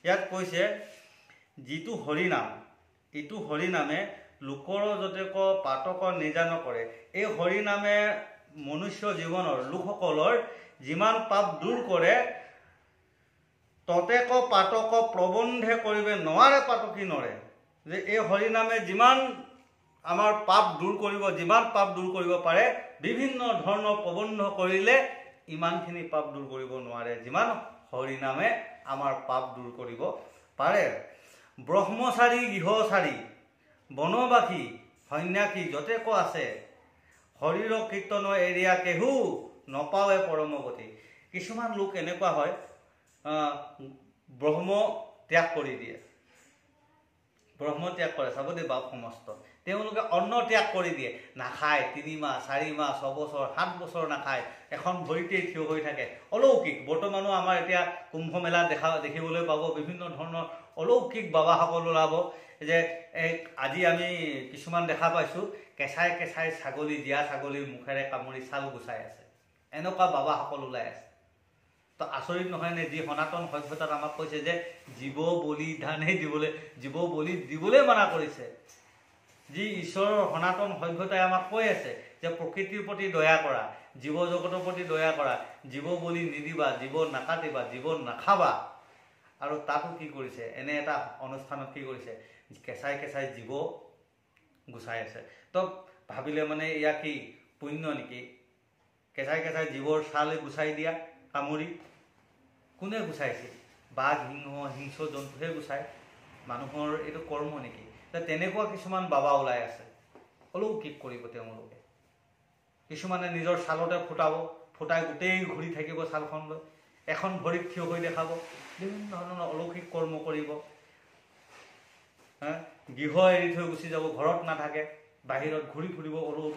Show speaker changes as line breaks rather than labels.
ইয়াত কৈছে যিটো হৰিনাম ইটো হৰিনামে লোকৰ যতেক পাতক নিজান কৰে। এই হৰিনামে মনুষ্য জীৱনৰ লোকসকলৰ যিমান পাপ দূৰ কৰে ততেক পাতক প্ৰবন্ধে কৰিবে নোৱাৰে পাতকি নৰে। যে এই হৰিনামে যিমান আমাৰ পাপ দূৰ কৰিব, যিমান পাপ দূৰ কৰিব পাৰে, বিভিন্ন ধৰণৰ প্ৰবন্ধ কৰিলে ইমানখিনি পাপ দূৰ কৰিব নোৱাৰে যিমান হৰিনামে আমাৰ পাপ দূৰ কৰিব পাৰে। ব্ৰহ্মচাৰী গৃহচাৰী বনবাসী সন্ন্যাসী যতেক আছে হৰিৰ কীৰ্তন এৰিয়া কেহু নপাৱে পৰম গতি। কিছুমান লোক এনেকুৱা হয় ব্ৰহ্ম ত্যাগ কৰি দিয়ে, ব্ৰহ্ম ত্যাগ কৰে। চাব দেই বাপ সমস্ত তেওঁলোকে অন্ন ত্যাগ কৰি দিয়ে, নাখায় 3 মাহ 4 মাহ 6 বছৰ 7 বছৰ নাখায়, এখন ভৰিতেই থিয় হৈ থাকে। অলৌকিক বৰ্তমানো আমাৰ এতিয়া কুম্ভ মেলা দেখিবলৈ পাব, বিভিন্ন ধৰণৰ অলৌকিক বাবাসকল ওলাব। যে আজি আমি কিছুমান দেখা পাইছোঁ কেঁচাই কেঁচাই ছাগলী, জীয়া ছাগলীৰ মুখেৰে কামুৰি ছাল গুচাই আছে, এনেকুৱা বাবাসকল ওলাই আছে। তো আচৰিত নহয়নে? যি সনাতন সভ্যতাত আমাক কৈছে যে জীৱ বলিদানহে দিবলৈ, জীৱ বলি দিবলৈ মানা কৰিছে। যি ঈশ্বৰৰ সনাতন সভ্যতাই আমাক কৈ আছে যে প্ৰকৃতিৰ প্ৰতি দয়া কৰা, জীৱ জগতৰ প্ৰতি দয়া কৰা, জীৱ বলি নিদিবা, জীৱ নাকাটিবা, জীৱ নাখাবা। আৰু তাতো কি কৰিছে, এনে এটা অনুষ্ঠানত কি কৰিছে, কেঁচাই কেঁচাই জীৱ গুচাই আছে। তো ভাবিলে মানে এয়া কি পুণ্য নেকি? কেঁচাই কেঁচাই জীৱৰ ছাল গুচাই দিয়া কামুৰি। কোনে গুচাইছিল? বাঘ সিংহ হিংস্ৰ জন্তুহে গুচায়, মানুহৰ এইটো কৰ্ম নেকি? তেনেকুৱা কিছুমান বাবা ওলাই আছে, অলৌকিক কৰিব তেওঁলোকে। কিছুমানে নিজৰ ছালতে ফুটাব, ফুটাই গোটেই ঘূৰি থাকিব ছালখন লৈ, এখন ভৰিত থিয় হৈ দেখাব, বিভিন্ন ধৰণৰ অলৌকিক কৰ্ম কৰিব। গৃহ এৰি থৈ গুচি যাব, ঘৰত নাথাকে, বাহিৰত ঘূৰি ফুৰিব অলৌকিক।